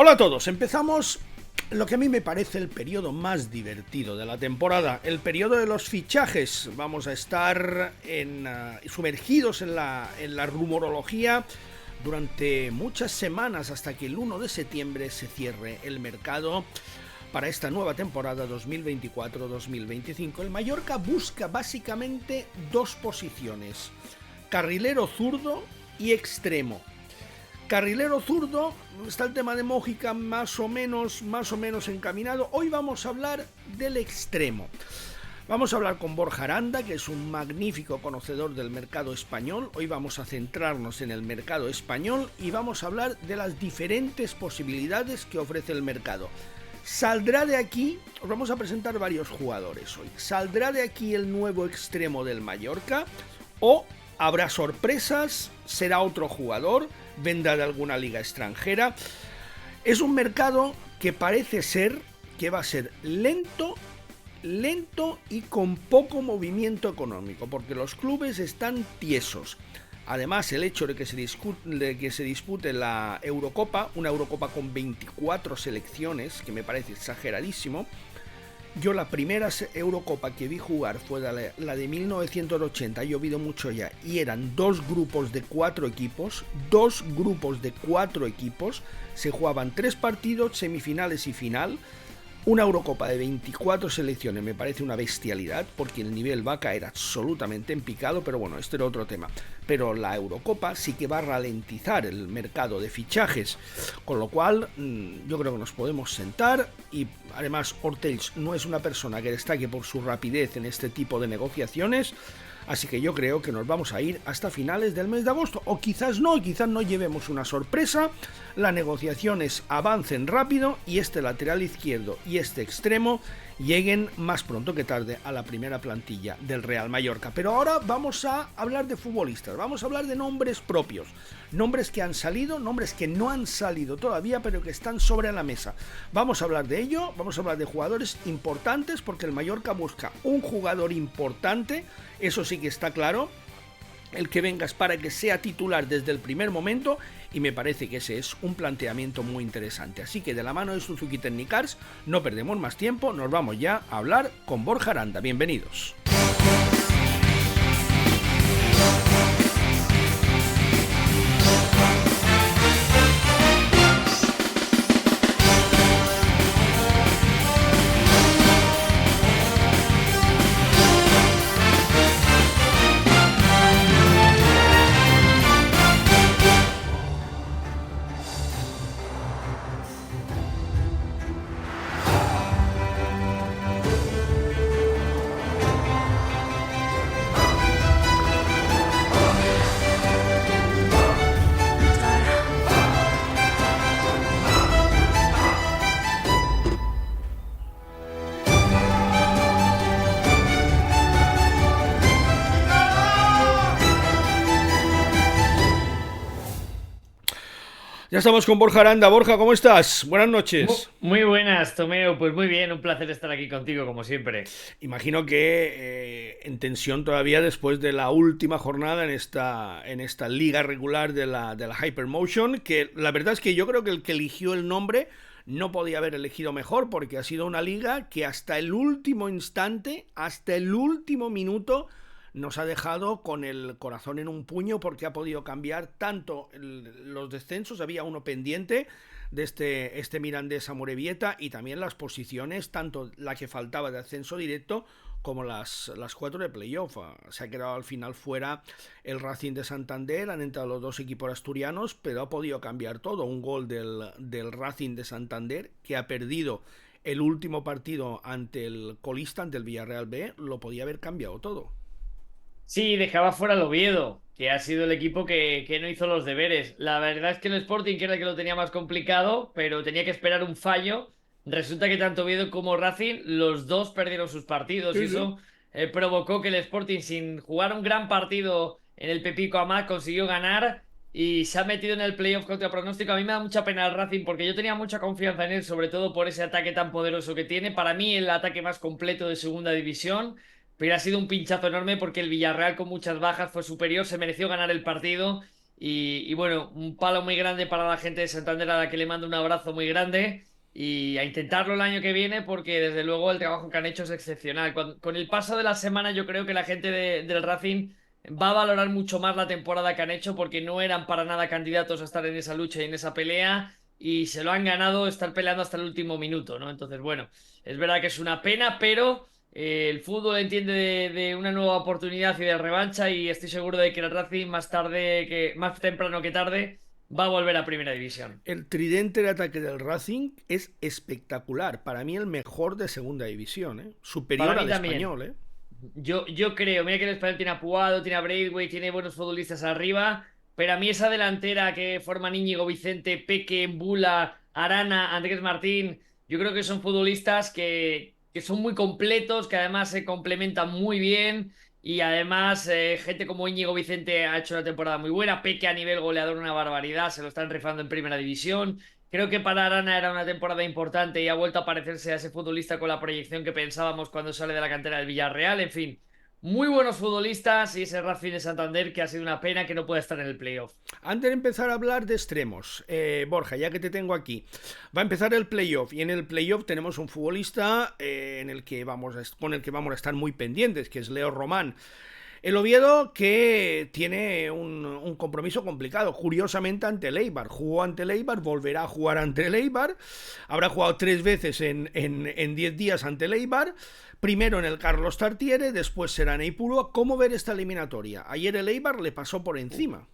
Hola a todos, empezamos lo que a mí me parece el periodo más divertido de la temporada, el periodo de los fichajes. Vamos a estar sumergidos en la rumorología durante muchas semanas hasta que el 1 de septiembre se cierre el mercado para esta nueva temporada 2024-2025. El Mallorca busca básicamente dos posiciones: carrilero zurdo y extremo. Carrilero zurdo, está el tema de Mójica más o menos encaminado. Hoy vamos a hablar del extremo. Vamos a hablar con Borja Aranda, que es un magnífico conocedor del mercado español. Hoy vamos a centrarnos en el mercado español y vamos a hablar de las diferentes posibilidades que ofrece el mercado. Saldrá de aquí, os vamos a presentar varios jugadores hoy. ¿Saldrá de aquí el nuevo extremo del Mallorca? ¿O habrá sorpresas? ¿Será otro jugador? ¿Vendrá de alguna liga extranjera? Es un mercado que parece ser que va a ser lento y con poco movimiento económico, porque los clubes están tiesos. Además, el hecho de que se dispute la Eurocopa, una Eurocopa con 24 selecciones, que me parece exageradísimo. Yo la primera Eurocopa que vi jugar fue la de 1980, ha llovido mucho ya, y eran dos grupos de cuatro equipos, se jugaban 3 partidos, semifinales y final. Una Eurocopa de 24 selecciones me parece una bestialidad, porque el nivel va a caer absolutamente en picado, pero bueno, este era otro tema. Pero la Eurocopa sí que va a ralentizar el mercado de fichajes, con lo cual yo creo que nos podemos sentar. Y además Ortells no es una persona que destaque por su rapidez en este tipo de negociaciones, así que yo creo que nos vamos a ir hasta finales del mes de agosto, o quizás no llevemos una sorpresa, las negociaciones avancen rápido y este lateral izquierdo y este extremo lleguen más pronto que tarde a la primera plantilla del Real Mallorca. Pero ahora vamos a hablar de futbolistas, vamos a hablar de nombres propios, nombres que han salido, nombres que no han salido todavía, pero que están sobre la mesa. Vamos a hablar de ello, vamos a hablar de jugadores importantes, porque el Mallorca busca un jugador importante, eso sí que está claro. El que venga es para que sea titular desde el primer momento, y me parece que ese es un planteamiento muy interesante. Así que de la mano de Suzuki Technicars no perdemos más tiempo, nos vamos ya a hablar con Borja Aranda. Bienvenidos. Ya estamos con Borja Aranda. Borja, ¿cómo estás? Buenas noches. Muy buenas, Tomeo. Pues muy bien, un placer estar aquí contigo, como siempre. Imagino que en tensión todavía después de la última jornada en esta liga regular de la Hypermotion, que la verdad es que yo creo que el que eligió el nombre no podía haber elegido mejor, porque ha sido una liga que hasta el último instante, hasta el último minuto, nos ha dejado con el corazón en un puño, porque ha podido cambiar tanto los descensos, había uno pendiente de este Mirandés Amorebieta, y también las posiciones, tanto la que faltaba de ascenso directo como las 4 de playoff. Se ha quedado al final fuera el Racing de Santander, han entrado los dos equipos asturianos, pero ha podido cambiar todo. Un gol del Racing de Santander, que ha perdido el último partido ante el colista, ante el Villarreal B, lo podía haber cambiado todo. Sí, dejaba fuera al Oviedo, que ha sido el equipo que no hizo los deberes. La verdad es que el Sporting, que era el que lo tenía más complicado, pero tenía que esperar un fallo. Resulta que tanto Oviedo como Racing, los dos perdieron sus partidos, y Sí, sí. eso provocó que el Sporting, sin jugar un gran partido en el Pepico Amat, consiguió ganar y se ha metido en el playoff contra pronóstico. A mí me da mucha pena el Racing, porque yo tenía mucha confianza en él, sobre todo por ese ataque tan poderoso que tiene. Para mí, el ataque más completo de segunda división. Pero ha sido un pinchazo enorme, porque el Villarreal, con muchas bajas, fue superior, se mereció ganar el partido Y bueno, un palo muy grande para la gente de Santander a la que le mando un abrazo muy grande y a intentarlo el año que viene porque desde luego el trabajo que han hecho es excepcional. Con el paso de la semana yo creo que la gente del Racing va a valorar mucho más la temporada que han hecho porque no eran para nada candidatos a estar en esa lucha y en esa pelea y se lo han ganado estar peleando hasta el último minuto, ¿no? Entonces, bueno, es verdad que es una pena, pero el fútbol entiende de una nueva oportunidad y de revancha y estoy seguro de que el Racing más temprano que tarde va a volver a Primera División. El tridente de ataque del Racing es espectacular. Para mí el mejor de segunda división, ¿eh? Para Superior mí al también. español, ¿eh? Yo creo, mira que el español tiene a Puado, tiene a Braithwaite, tiene buenos futbolistas arriba, pero a mí esa delantera que forman Íñigo, Vicente, Peque, Bula, Arana, Andrés Martín, yo creo que son futbolistas que son muy completos, que además se complementan muy bien y además gente como Íñigo Vicente ha hecho una temporada muy buena, Peque a nivel goleador una barbaridad, se lo están rifando en Primera División. Creo que para Arana era una temporada importante y ha vuelto a parecerse a ese futbolista con la proyección que pensábamos cuando sale de la cantera del Villarreal. En fin, muy buenos futbolistas y ese Racing de Santander que ha sido una pena que no pueda estar en el playoff. Antes de empezar a hablar de extremos, Borja, ya que te tengo aquí, va a empezar el playoff y en el playoff tenemos un futbolista con el que vamos a estar muy pendientes, que es Leo Román. El Oviedo que tiene un compromiso complicado, curiosamente ante el Eibar. Jugó ante el Eibar, volverá a jugar ante el Eibar. Habrá jugado 3 veces en 10 días ante el Eibar. Primero en el Carlos Tartiere, después será en Ipurúa. ¿Cómo ver esta eliminatoria? Ayer el Eibar le pasó por encima.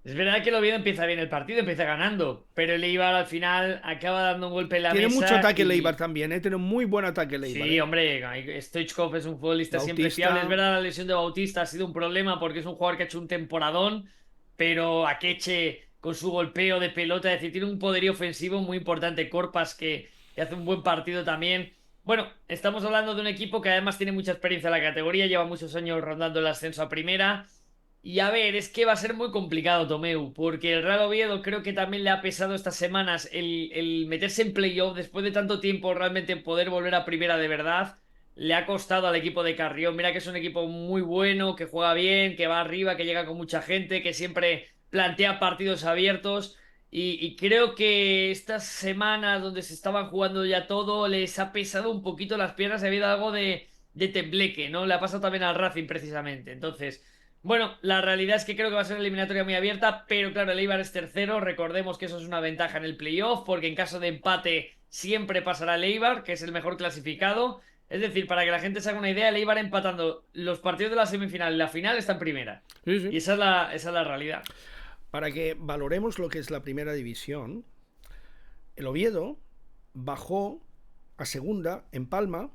Es verdad que el Oviedo empieza bien el partido, empieza ganando, pero el Eibar al final acaba dando un golpe en la Tiene mucho mesa ataque el Eibar y... también, tiene muy buen ataque el Eibar. Sí, hombre, Stoichkov es un futbolista siempre fiable. Es Bautista, verdad, la lesión de Bautista ha sido un problema porque es un jugador que ha hecho un temporadón, pero Akeche con su golpeo de pelota, es decir, tiene un poderío ofensivo muy importante. Corpas que hace un buen partido también. Bueno, estamos hablando de un equipo que además tiene mucha experiencia en la categoría, lleva muchos años rondando el ascenso a primera. Y a ver, es que va a ser muy complicado, Tomeu, porque el Real Oviedo creo que también le ha pesado estas semanas el meterse en playoff después de tanto tiempo realmente poder volver a primera de verdad. Le ha costado al equipo de Carrión. Mira que es un equipo muy bueno, que juega bien, que va arriba, que llega con mucha gente, que siempre plantea partidos abiertos. Y creo que estas semanas donde se estaban jugando ya todo les ha pesado un poquito las piernas. Ha habido algo de tembleque, ¿no? Le ha pasado también al Racing precisamente. Entonces. Bueno, la realidad es que creo que va a ser una eliminatoria muy abierta, pero claro, el Eibar es tercero. Recordemos que eso es una ventaja en el playoff, porque en caso de empate siempre pasará el Eibar, que es el mejor clasificado. Es decir, para que la gente se haga una idea, el Eibar empatando los partidos de la semifinal y la final está en primera. sí, Y sí. esa es la realidad. Para que valoremos lo que es la primera división, el Oviedo bajó a segunda en Palma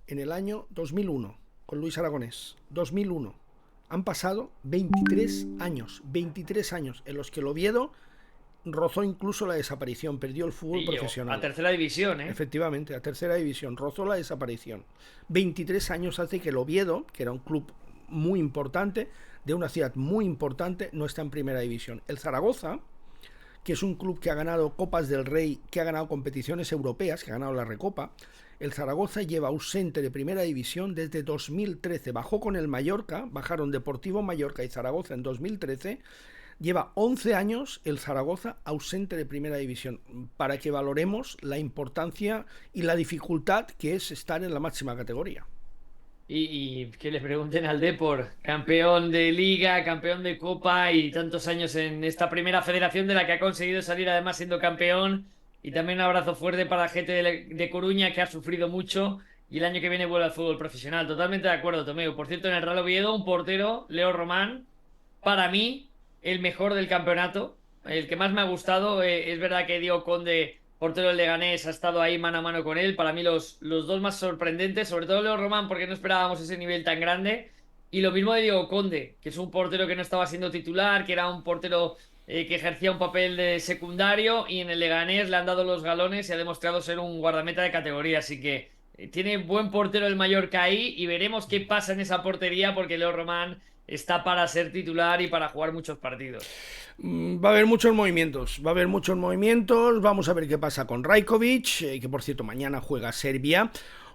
en el año 2001 con Luis Aragonés. 2001. Han pasado 23 años en los que el Oviedo rozó incluso la desaparición, perdió el fútbol Y yo, profesional. a tercera división, ¿eh? Efectivamente, a tercera división, rozó la desaparición. 23 años hace que el Oviedo, que era un club muy importante, de una ciudad muy importante, no está en primera división. El Zaragoza, que es un club que ha ganado Copas del Rey, que ha ganado competiciones europeas, que ha ganado la Recopa. El Zaragoza lleva ausente de primera división desde 2013. Bajó con el Mallorca, bajaron Deportivo Mallorca y Zaragoza en 2013. Lleva 11 años el Zaragoza ausente de primera división, para que valoremos la importancia y la dificultad que es estar en la máxima categoría. Y que le pregunten al Depor, campeón de Liga, campeón de Copa y tantos años en esta primera federación de la que ha conseguido salir además siendo campeón. Y también un abrazo fuerte para la gente de Coruña que ha sufrido mucho y el año que viene vuelve al fútbol profesional. Totalmente de acuerdo, Tomeo. Por cierto, en el Real Oviedo, un portero, Leo Román, para mí, el mejor del campeonato, el que más me ha gustado. Es verdad que Diego Conde, portero del Leganés, ha estado ahí mano a mano con él. Para mí los dos más sorprendentes, sobre todo Leo Román, porque no esperábamos ese nivel tan grande. Y lo mismo de Diego Conde, que es un portero que no estaba siendo titular, que era un portero que ejercía un papel de secundario y en el Leganés le han dado los galones y ha demostrado ser un guardameta de categoría. Así que tiene buen portero el Mallorca ahí y veremos qué pasa en esa portería porque Leo Román está para ser titular y para jugar muchos partidos. Va a haber muchos movimientos, vamos a ver qué pasa con Rajkovic, que por cierto mañana juega Serbia.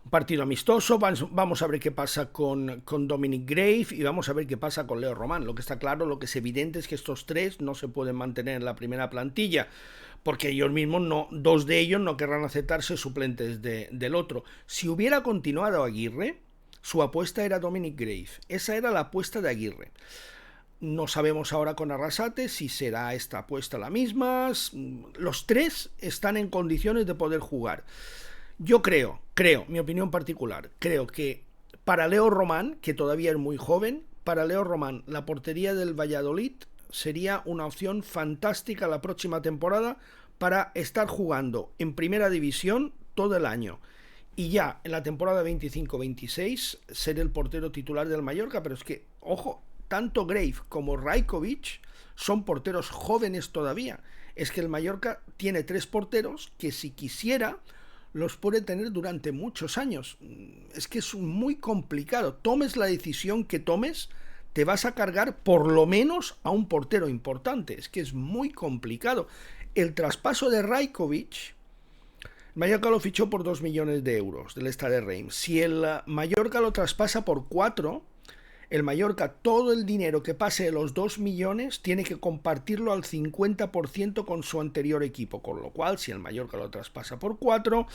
Partido amistoso, vamos a ver qué pasa con Dominic Grave y vamos a ver qué pasa con Leo Román. Lo que está claro, lo que es evidente es que estos tres no se pueden mantener en la primera plantilla, porque ellos mismos, dos de ellos no querrán aceptarse suplentes del otro. Si hubiera continuado Aguirre, su apuesta era Dominic Grave. Esa era la apuesta de Aguirre. No sabemos ahora con Arrasate si será esta apuesta la misma. Los tres están en condiciones de poder jugar. Yo creo, mi opinión particular, creo que para Leo Román, que todavía es muy joven, para Leo Román la portería del Valladolid sería una opción fantástica la próxima temporada para estar jugando en primera división todo el año. Y ya en la temporada 25-26 ser el portero titular del Mallorca, pero es que, ojo, tanto Grave como Rajkovic son porteros jóvenes todavía. Es que el Mallorca tiene 3 porteros que si quisiera los puede tener durante muchos años. Es que es muy complicado. Tomes la decisión que tomes, te vas a cargar por lo menos a un portero importante. Es que es muy complicado. El traspaso de Rajkovic, Mallorca lo fichó por 2 millones de euros del Stade Reims. Si el Mallorca lo traspasa por 4, el Mallorca todo el dinero que pase de los 2 millones tiene que compartirlo al 50% con su anterior equipo, con lo cual si el Mallorca lo traspasa por 4,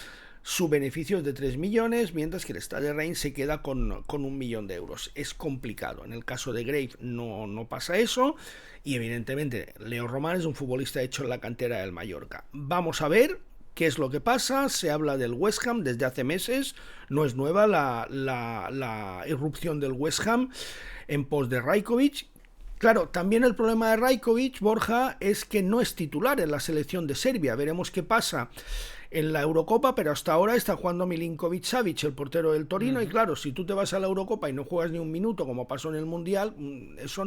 su beneficio es de 3 millones, mientras que el Stade Reims se queda con 1 millón de euros. Es complicado. En el caso de Grave no pasa eso y evidentemente Leo Román es un futbolista hecho en la cantera del Mallorca. Vamos a ver ¿qué es lo que pasa? Se habla del West Ham desde hace meses, no es nueva la irrupción del West Ham en pos de Rajkovic. Claro, también el problema de Rajkovic, Borja, es que no es titular en la selección de Serbia. Veremos qué pasa en la Eurocopa, pero hasta ahora está jugando Milinkovic-Savic, el portero del Torino, y claro, si tú te vas a la Eurocopa y no juegas ni un minuto como pasó en el Mundial, eso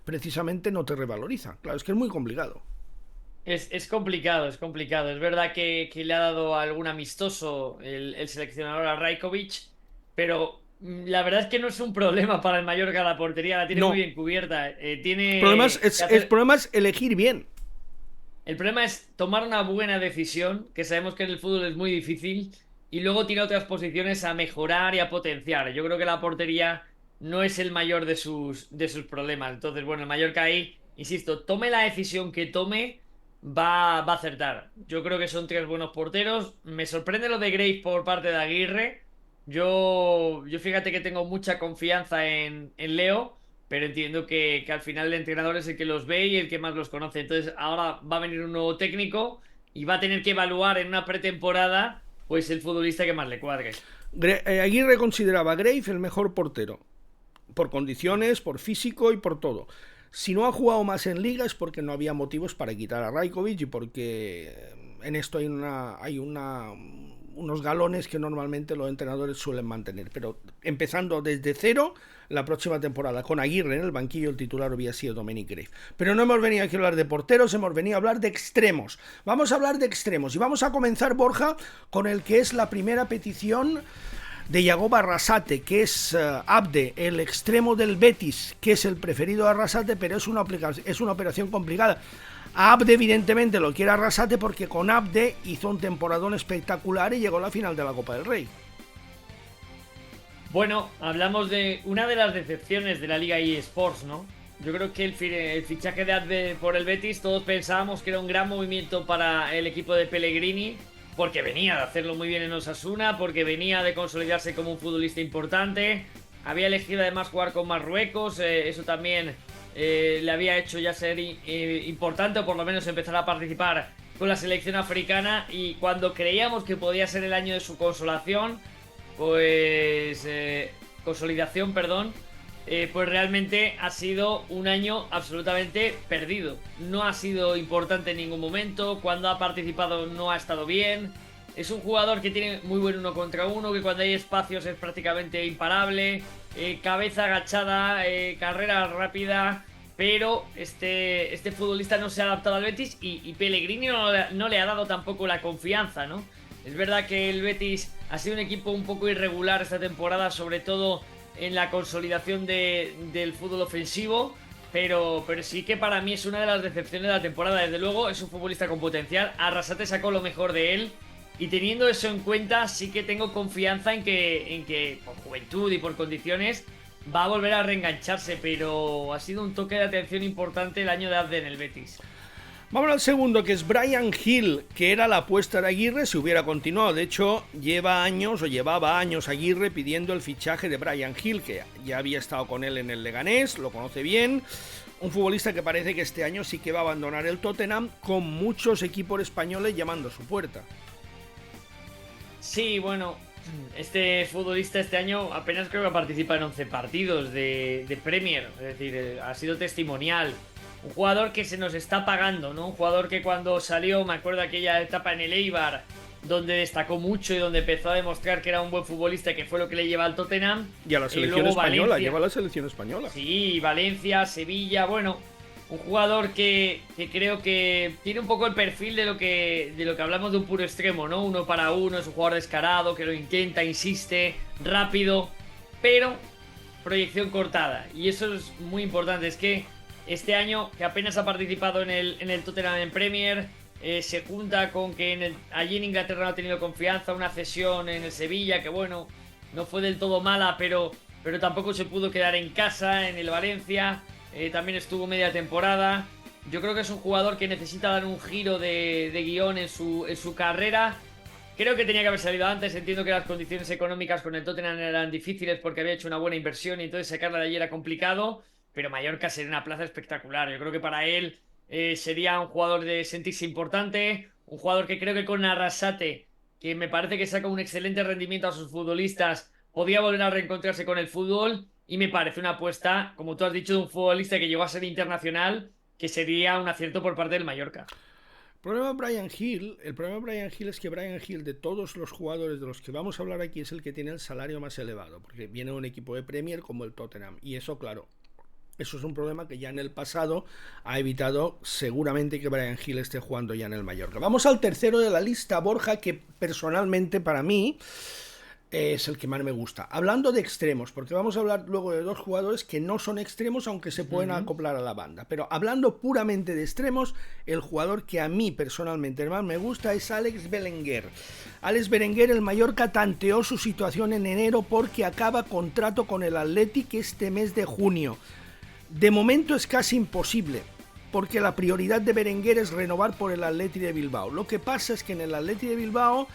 precisamente no te revaloriza. Claro, es que es muy complicado. Es complicado, es complicado. Es verdad que le ha dado algún amistoso el seleccionador a Rajkovic, pero la verdad es que no es un problema para el Mallorca la portería, la tiene muy No, bien cubierta. el problema es elegir bien. El problema es tomar una buena decisión, que sabemos que en el fútbol es muy difícil, y luego tiene otras posiciones a mejorar y a potenciar. Yo creo que la portería no es el mayor de sus problemas. Entonces, bueno, el Mallorca ahí, insisto, tome la decisión que tome, va a acertar. Yo creo que son 3 buenos porteros. Me sorprende lo de Grave por parte de Aguirre. Yo fíjate que tengo mucha confianza en Leo, pero entiendo que al final el entrenador es el que los ve y el que más los conoce. Entonces ahora va a venir un nuevo técnico y va a tener que evaluar en una pretemporada pues el futbolista que más le cuadre. Aguirre consideraba a Grave el mejor portero, por condiciones, por físico y por todo. Si no ha jugado más en liga es porque no había motivos para quitar a Rajkovic y porque en esto hay unos galones que normalmente los entrenadores suelen mantener. Pero empezando desde cero, la próxima temporada con Aguirre en el banquillo, el titular había sido Dominic Grave. Pero no hemos venido aquí a hablar de porteros, hemos venido a hablar de extremos. Vamos a hablar de extremos y vamos a comenzar, Borja, con el que es la primera petición de Yagob Arrasate, que es Abde, el extremo del Betis, que es el preferido de Arrasate, pero es una operación complicada. A Abde evidentemente lo quiere Arrasate porque con Abde hizo un temporadón espectacular y llegó a la final de la Copa del Rey. Bueno, hablamos de una de las decepciones de la Liga eSports, ¿no? Yo creo que el fichaje de Abde por el Betis, todos pensábamos que era un gran movimiento para el equipo de Pellegrini, porque venía de hacerlo muy bien en Osasuna, porque venía de consolidarse como un futbolista importante, había elegido además jugar con Marruecos, eso también le había hecho ya ser importante, o por lo menos empezar a participar con la selección africana, y cuando creíamos que podía ser el año de su consolidación, pues realmente ha sido un año absolutamente perdido. No ha sido importante en ningún momento. Cuando ha participado no ha estado bien. Es un jugador que tiene muy buen 1 contra 1, que cuando hay espacios es prácticamente imparable. Cabeza agachada, carrera rápida. Pero este futbolista no se ha adaptado al Betis y Pellegrini no le ha dado tampoco la confianza, ¿no? Es verdad que el Betis ha sido un equipo un poco irregular esta temporada, sobre todo en la consolidación del fútbol ofensivo, pero sí que para mí es una de las decepciones de la temporada. Desde luego es un futbolista con potencial. Arrasate sacó lo mejor de él, Y teniendo eso en cuenta, sí que tengo confianza en que por juventud y por condiciones va a volver a reengancharse, pero ha sido un toque de atención importante el año de Abde en el Betis. Vamos al segundo, que es Bryan Gil, que era la apuesta de Aguirre si hubiera continuado. De hecho, llevaba años Aguirre pidiendo el fichaje de Bryan Gil, que ya había estado con él en el Leganés, lo conoce bien. Un futbolista que parece que este año sí que va a abandonar el Tottenham, con muchos equipos españoles llamando a su puerta. Sí, bueno, este futbolista este año apenas creo que participa en 11 partidos de Premier, es decir, ha sido testimonial. Un jugador que se nos está pagando, ¿no? Un jugador que cuando salió, me acuerdo aquella etapa en el Eibar, donde destacó mucho y donde empezó a demostrar que era un buen futbolista, que fue lo que le lleva al Tottenham. Y a la selección luego española, Valencia. lleva a la selección española. Sí, Valencia, Sevilla, bueno, un jugador que creo que tiene un poco el perfil de lo que hablamos de un puro extremo, ¿no? Uno para uno, es un jugador descarado, que lo intenta, insiste, rápido, pero proyección cortada. Y eso es muy importante, es que este año, que apenas ha participado en el Tottenham en Premier, se junta con que allí en Inglaterra no ha tenido confianza, una cesión en el Sevilla, que bueno, no fue del todo mala, pero tampoco se pudo quedar en casa, en el Valencia, también estuvo media temporada. Yo creo que es un jugador que necesita dar un giro de guión en su carrera. Creo que tenía que haber salido antes, entiendo que las condiciones económicas con el Tottenham eran difíciles porque había hecho una buena inversión y entonces sacarla de allí era complicado, pero Mallorca sería una plaza espectacular. Yo creo que para él sería un jugador de sentirse importante, un jugador que creo que con Arrasate, que me parece que saca un excelente rendimiento a sus futbolistas, podía volver a reencontrarse con el fútbol y me parece una apuesta, como tú has dicho, de un futbolista que llegó a ser internacional, que sería un acierto por parte del Mallorca. El problema de Bryan Gil es que Bryan Gil, de todos los jugadores de los que vamos a hablar aquí, es el que tiene el salario más elevado, porque viene de un equipo de Premier como el Tottenham, y eso, claro, eso es un problema que ya en el pasado ha evitado seguramente que Bryan Gil esté jugando ya en el Mallorca. Vamos al tercero de la lista, Borja, que personalmente para mí es el que más me gusta. Hablando de extremos, porque vamos a hablar luego de dos jugadores que no son extremos, aunque se pueden acoplar a la banda. Pero hablando puramente de extremos, el jugador que a mí personalmente más me gusta es Alex Berenguer. Alex Berenguer, el Mallorca tanteó su situación en enero porque acaba contrato con el Athletic este mes de junio. De momento es casi imposible, porque la prioridad de Berenguer es renovar por el Athletic de Bilbao. Lo que pasa es que en el Athletic de Bilbao,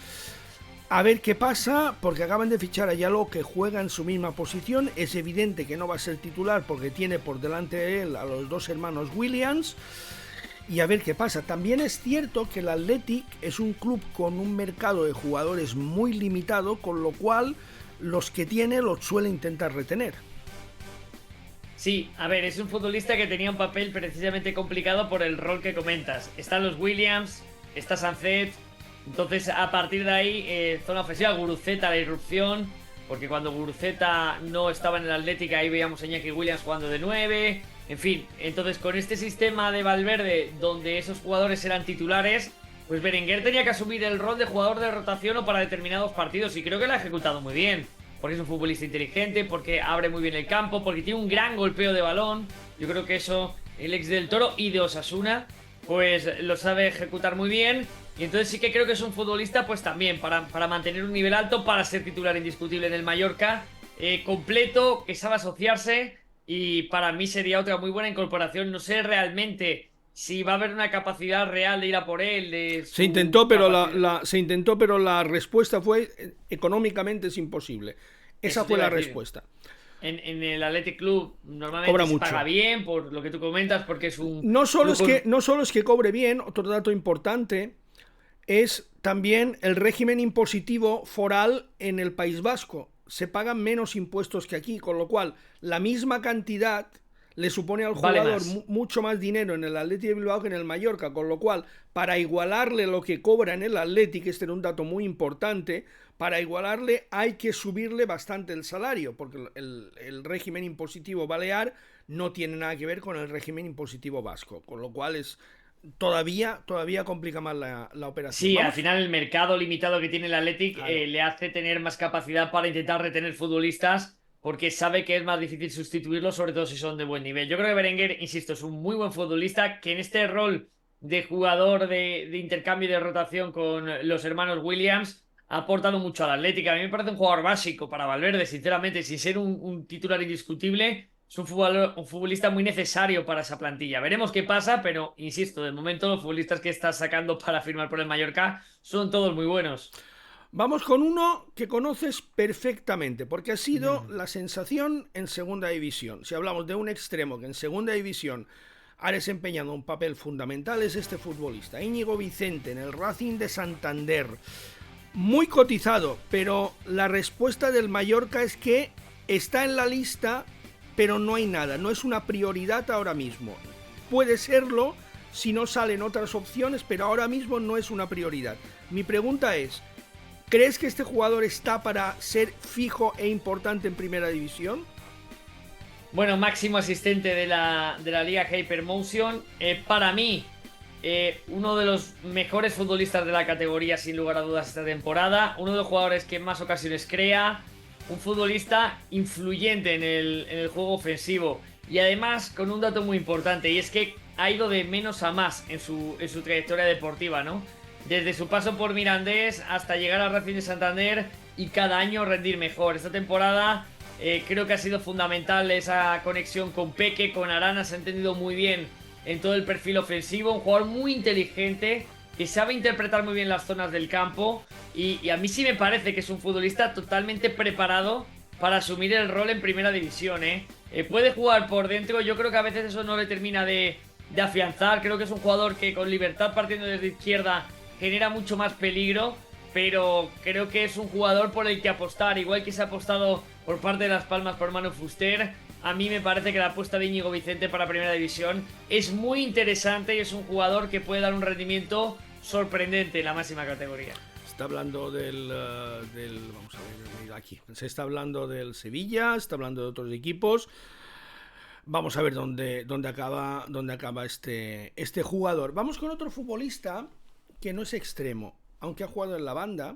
a ver qué pasa, porque acaban de fichar a Yalo, que juega en su misma posición. Es evidente que no va a ser titular porque tiene por delante de él a los dos hermanos Williams. Y a ver qué pasa. También es cierto que el Athletic es un club con un mercado de jugadores muy limitado, con lo cual los que tiene los suele intentar retener. Sí, a ver, es un futbolista que tenía un papel precisamente complicado por el rol que comentas. Están los Williams, está Sancet. Entonces, a partir de ahí, zona ofensiva, Guruceta, la irrupción, porque cuando Guruceta no estaba en el Atlético, ahí veíamos a Iñaki Williams jugando de 9. En fin, entonces con este sistema de Valverde, donde esos jugadores eran titulares, pues Berenguer tenía que asumir el rol de jugador de rotación o para determinados partidos, y creo que lo ha ejecutado muy bien. Porque es un futbolista inteligente, porque abre muy bien el campo, porque tiene un gran golpeo de balón. Yo creo que eso, el ex del Toro y de Osasuna, pues lo sabe ejecutar muy bien. Y entonces sí que creo que es un futbolista pues también para mantener un nivel alto, para ser titular indiscutible en el Mallorca, completo, que sabe asociarse, y para mí sería otra muy buena incorporación. No sé realmente si va a haber una capacidad real de ir a por él. Se intentó, pero la respuesta fue económicamente es imposible. Esa fue la respuesta. En el Athletic Club normalmente se paga bien, por lo que tú comentas, porque es un... No solo es que cobre bien, otro dato importante es también el régimen impositivo foral en el País Vasco. Se pagan menos impuestos que aquí, con lo cual la misma cantidad le supone al jugador mucho más dinero en el Athletic de Bilbao que en el Mallorca, con lo cual para igualarle lo que cobra en el Athletic, este era un dato muy importante, para igualarle hay que subirle bastante el salario, porque el régimen impositivo balear no tiene nada que ver con el régimen impositivo vasco, con lo cual es todavía complica más la operación. Sí, al final el mercado limitado que tiene el Athletic le hace tener más capacidad para intentar retener futbolistas, porque sabe que es más difícil sustituirlos, sobre todo si son de buen nivel. Yo creo que Berenguer, insisto, es un muy buen futbolista que en este rol de jugador de intercambio y de rotación con los hermanos Williams, ha aportado mucho al Atlético. A mí me parece un jugador básico para Valverde, sinceramente, sin ser un titular indiscutible. Es un futbolista muy necesario para esa plantilla. Veremos qué pasa, pero insisto, de momento los futbolistas que está sacando para firmar por el Mallorca son todos muy buenos. Vamos con uno que conoces perfectamente, porque ha sido la sensación en segunda división. Si hablamos de un extremo que en segunda división ha desempeñado un papel fundamental, es este futbolista, Íñigo Vicente, en el Racing de Santander. Muy cotizado, pero la respuesta del Mallorca es que está en la lista, pero no hay nada, no es una prioridad ahora mismo. Puede serlo si no salen otras opciones, pero ahora mismo no es una prioridad. Mi pregunta es, ¿crees que este jugador está para ser fijo e importante en primera división? Bueno, máximo asistente de la Liga Hypermotion. Para mí, uno de los mejores futbolistas de la categoría, sin lugar a dudas, esta temporada. Uno de los jugadores que más ocasiones crea. Un futbolista influyente en el juego ofensivo. Y además, con un dato muy importante, y es que ha ido de menos a más en su trayectoria deportiva, ¿no? Desde su paso por Mirandés hasta llegar al Racing de Santander y cada año rendir mejor. Esta temporada creo que ha sido fundamental esa conexión con Peque, con Arana, se ha entendido muy bien en todo el perfil ofensivo. Un jugador muy inteligente que sabe interpretar muy bien las zonas del campo y a mí sí me parece que es un futbolista totalmente preparado para asumir el rol en primera división. Puede jugar por dentro, yo creo que a veces eso no le termina de afianzar. Creo que es un jugador que con libertad partiendo desde izquierda genera mucho más peligro, pero creo que es un jugador por el que apostar, igual que se ha apostado por parte de Las Palmas por Manu Fuster. A mí me parece que la apuesta de Íñigo Vicente para primera división es muy interesante y es un jugador que puede dar un rendimiento sorprendente en la máxima categoría. Está hablando vamos a ver, aquí. Se está hablando del Sevilla, está hablando de otros equipos. Vamos a ver dónde acaba este jugador. Vamos con otro futbolista que no es extremo, aunque ha jugado en la banda,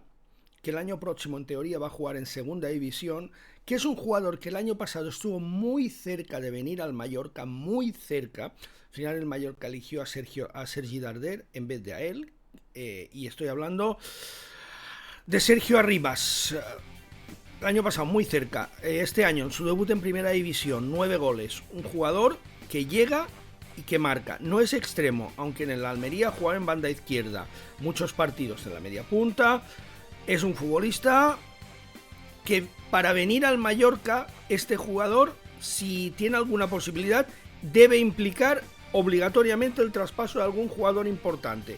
que el año próximo en teoría va a jugar en segunda división, que es un jugador que el año pasado estuvo muy cerca de venir al Mallorca, muy cerca. Al final el Mallorca eligió a Sergi Darder en vez de a él, y estoy hablando de Sergio Arribas. El año pasado muy cerca, este año en su debut en primera división, 9 goles, un jugador que llega y que marca. No es extremo, aunque en el Almería jugaba en banda izquierda, muchos partidos en la media punta. Es un futbolista que para venir al Mallorca, este jugador, si tiene alguna posibilidad, debe implicar obligatoriamente el traspaso de algún jugador importante.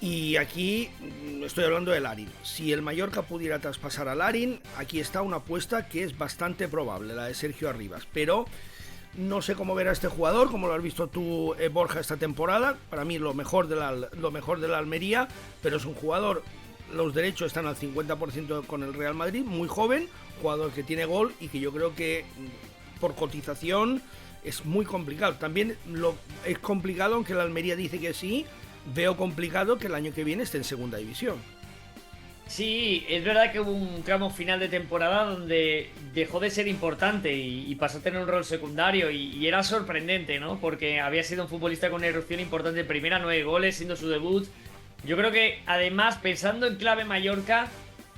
Y aquí estoy hablando de Larin. Si el Mallorca pudiera traspasar a Larin, aquí está una apuesta que es bastante probable, la de Sergio Arribas. Pero no sé cómo ver a este jugador, como lo has visto tú, Borja, esta temporada. Para mí lo mejor de la Almería, pero es un jugador, los derechos están al 50% con el Real Madrid, muy joven, jugador que tiene gol y que yo creo que por cotización es muy complicado. También es complicado, aunque la Almería dice que sí. Veo complicado que el año que viene esté en segunda división. Sí, es verdad que hubo un tramo final de temporada donde dejó de ser importante y pasó a tener un rol secundario y era sorprendente, ¿no? Porque había sido un futbolista con una erupción importante en primera, 9 goles, siendo su debut. Yo creo que además, pensando en clave Mallorca,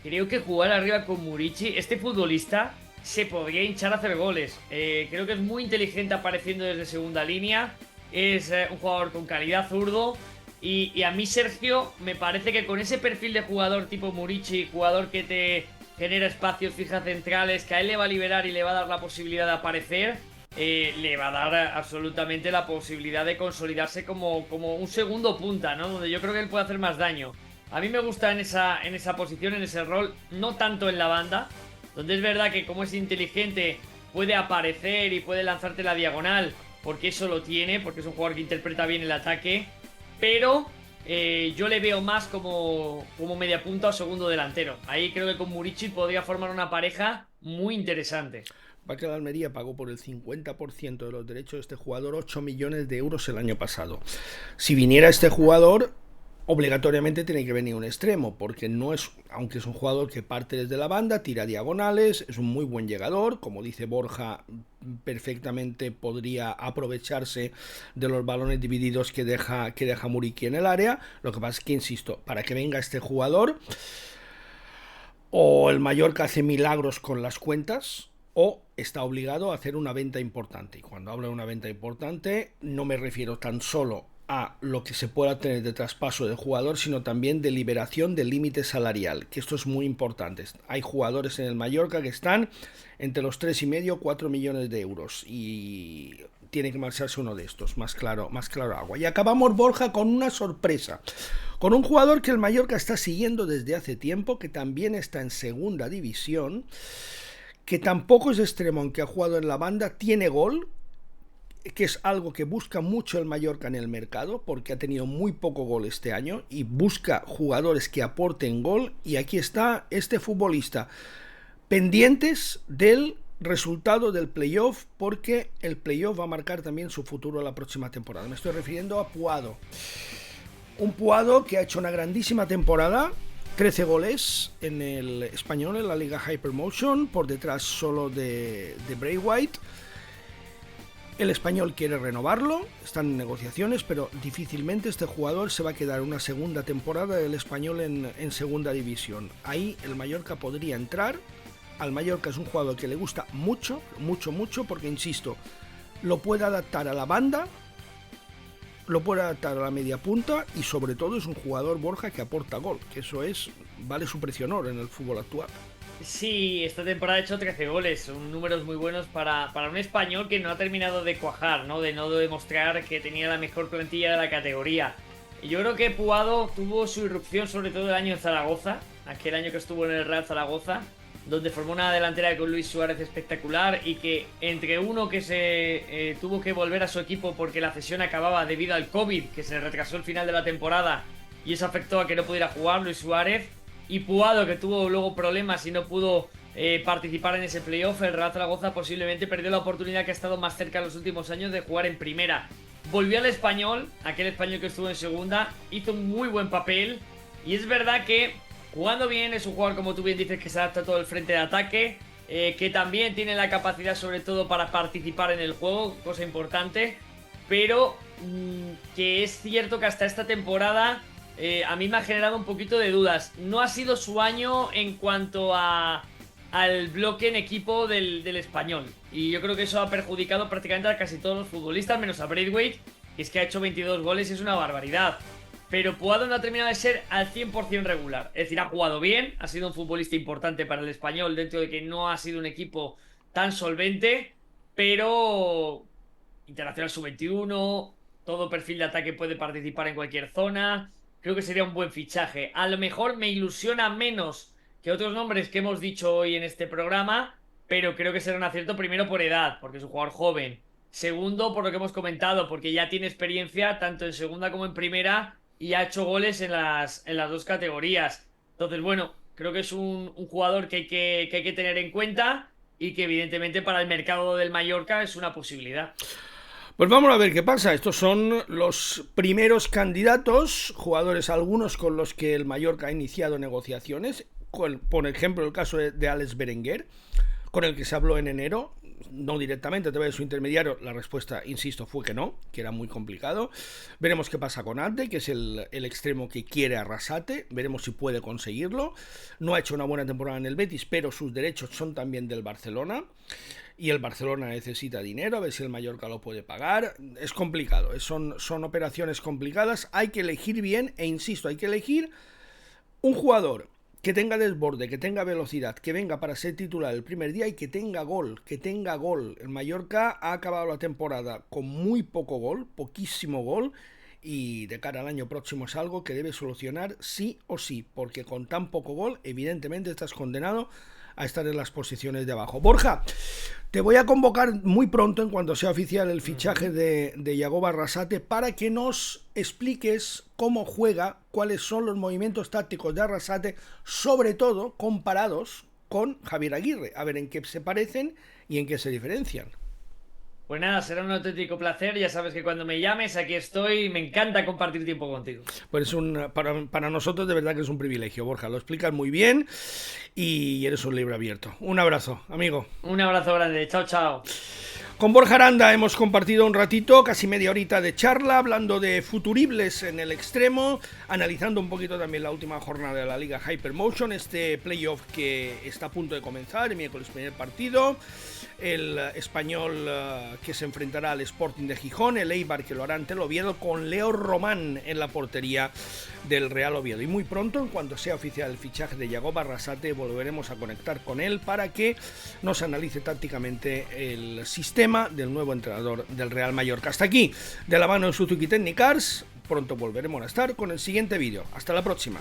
creo que jugar arriba con Murici, este futbolista se podría hinchar a hacer goles. Creo que es muy inteligente apareciendo desde segunda línea, es un jugador con calidad zurdo. Y a mí Sergio me parece que con ese perfil de jugador tipo Murici, jugador que te genera espacios, fija centrales, que a él le va a liberar y le va a dar la posibilidad de aparecer, le va a dar absolutamente la posibilidad de consolidarse como un segundo punta, ¿no? Donde yo creo que él puede hacer más daño. A mí me gusta en esa posición, en ese rol, no tanto en la banda, donde es verdad que como es inteligente puede aparecer y puede lanzarte la diagonal, porque eso lo tiene, porque es un jugador que interpreta bien el ataque. Pero yo le veo más como media punta o segundo delantero. Ahí creo que con Murici podría formar una pareja muy interesante. Va que la Almería pagó por el 50% de los derechos de este jugador 8 millones de euros el año pasado. Si viniera este jugador, obligatoriamente tiene que venir un extremo, porque no es, aunque es un jugador que parte desde la banda, tira diagonales, es un muy buen llegador, como dice Borja, perfectamente podría aprovecharse de los balones divididos que deja Muriqui en el área. Lo que pasa es que, insisto, para que venga este jugador, o el Mallorca hace milagros con las cuentas, o está obligado a hacer una venta importante. Y cuando hablo de una venta importante, no me refiero tan solo a lo que se pueda tener de traspaso del jugador, sino también de liberación del límite salarial, que esto es muy importante. Hay jugadores en el Mallorca que están entre los 3,5 y 4 millones de euros y tiene que marcharse uno de estos, más claro agua. Y acabamos, Borja, con una sorpresa, con un jugador que el Mallorca está siguiendo desde hace tiempo, que también está en segunda división, que tampoco es extremo, aunque ha jugado en la banda, tiene gol, que es algo que busca mucho el Mallorca en el mercado, porque ha tenido muy poco gol este año y busca jugadores que aporten gol, y aquí está este futbolista, pendientes del resultado del playoff, porque el playoff va a marcar también su futuro la próxima temporada. Me estoy refiriendo a Puado, un Puado que ha hecho una grandísima temporada, 13 goles en el español, en la Liga Hypermotion, por detrás solo de Braithwaite. El español quiere renovarlo, están en negociaciones, pero difícilmente este jugador se va a quedar una segunda temporada del español en segunda división. Ahí el Mallorca podría entrar. Al Mallorca es un jugador que le gusta mucho, porque, insisto, lo puede adaptar a la banda, lo puede adaptar a la media punta, y sobre todo es un jugador, Borja, que aporta gol, que eso vale su precio en oro en el fútbol actual. Sí, esta temporada ha hecho 13 goles, son números muy buenos para un español que no ha terminado de cuajar, ¿no? De no demostrar que tenía la mejor plantilla de la categoría. Y yo creo que Puado tuvo su irrupción sobre todo el año en Zaragoza, aquel año que estuvo en el Real Zaragoza, donde formó una delantera con Luis Suárez espectacular, y que entre uno que se tuvo que volver a su equipo porque la cesión acababa debido al COVID, que se retrasó el final de la temporada y eso afectó a que no pudiera jugar Luis Suárez, y Puado, que tuvo luego problemas y no pudo participar en ese playoff, el Real Zaragoza posiblemente perdió la oportunidad que ha estado más cerca en los últimos años de jugar en primera. Volvió al español, aquel español que estuvo en segunda, hizo un muy buen papel, y es verdad que jugando bien es un jugador, como tú bien dices, que se adapta a todo el frente de ataque, que también tiene la capacidad sobre todo para participar en el juego, cosa importante, pero que es cierto que hasta esta temporada a mí me ha generado un poquito de dudas. No ha sido su año en cuanto al bloque en equipo del español, y yo creo que eso ha perjudicado prácticamente a casi todos los futbolistas, menos a Braithwaite, que es que ha hecho 22 goles y es una barbaridad. Pero Puado no ha terminado de ser al 100% regular. Es decir, ha jugado bien, ha sido un futbolista importante para el español, dentro de que no ha sido un equipo tan solvente, pero internacional sub-21, todo perfil de ataque, puede participar en cualquier zona. Creo que sería un buen fichaje. A lo mejor me ilusiona menos que otros nombres que hemos dicho hoy en este programa, pero creo que será un acierto, primero por edad, porque es un jugador joven. Segundo, por lo que hemos comentado, porque ya tiene experiencia tanto en segunda como en primera y ha hecho goles en las dos categorías. Entonces, bueno, creo que es un jugador que hay que tener en cuenta, y que evidentemente para el mercado del Mallorca es una posibilidad. Pues vamos a ver qué pasa. Estos son los primeros candidatos, jugadores algunos con los que el Mallorca ha iniciado negociaciones, por ejemplo el caso de Alex Berenguer, con el que se habló en enero, no directamente a través de su intermediario. La respuesta, insisto, fue que no, que era muy complicado. Veremos qué pasa con Ante, que es el extremo que quiere a Arrasate, veremos si puede conseguirlo. No ha hecho una buena temporada en el Betis, pero sus derechos son también del Barcelona, y el Barcelona necesita dinero, a ver si el Mallorca lo puede pagar. Es complicado, son operaciones complicadas, hay que elegir bien, e insisto, hay que elegir un jugador que tenga desborde, que tenga velocidad, que venga para ser titular el primer día y que tenga gol, El Mallorca ha acabado la temporada con muy poco gol, poquísimo gol, y de cara al año próximo es algo que debe solucionar sí o sí, porque con tan poco gol, evidentemente estás condenado a estar en las posiciones de abajo. Borja, te voy a convocar muy pronto, en cuanto sea oficial el fichaje de Yagoba Arrasate, para que nos expliques cómo juega, cuáles son los movimientos tácticos de Arrasate, sobre todo comparados con Javier Aguirre, a ver en qué se parecen y en qué se diferencian. Pues nada, será un auténtico placer. Ya sabes que cuando me llames, aquí estoy. Me encanta compartir tiempo contigo. Pues para nosotros de verdad que es un privilegio, Borja. Lo explicas muy bien y eres un libro abierto. Un abrazo, amigo. Un abrazo grande. Chao, chao. Con Borja Aranda hemos compartido un ratito, casi media horita de charla, hablando de futuribles en el extremo, analizando un poquito también la última jornada de la Liga Hypermotion, este playoff que está a punto de comenzar, el miércoles primer partido, el Español que se enfrentará al Sporting de Gijón, el Eibar que lo hará ante el Oviedo, con Leo Román en la portería del Real Oviedo. Y muy pronto, en cuanto sea oficial el fichaje de Yago Barrasate, volveremos a conectar con él para que nos analice tácticamente el sistema del nuevo entrenador del Real Mallorca. Hasta aquí, de la mano de Suzuki Technicars. Pronto volveremos a estar con el siguiente vídeo. Hasta la próxima.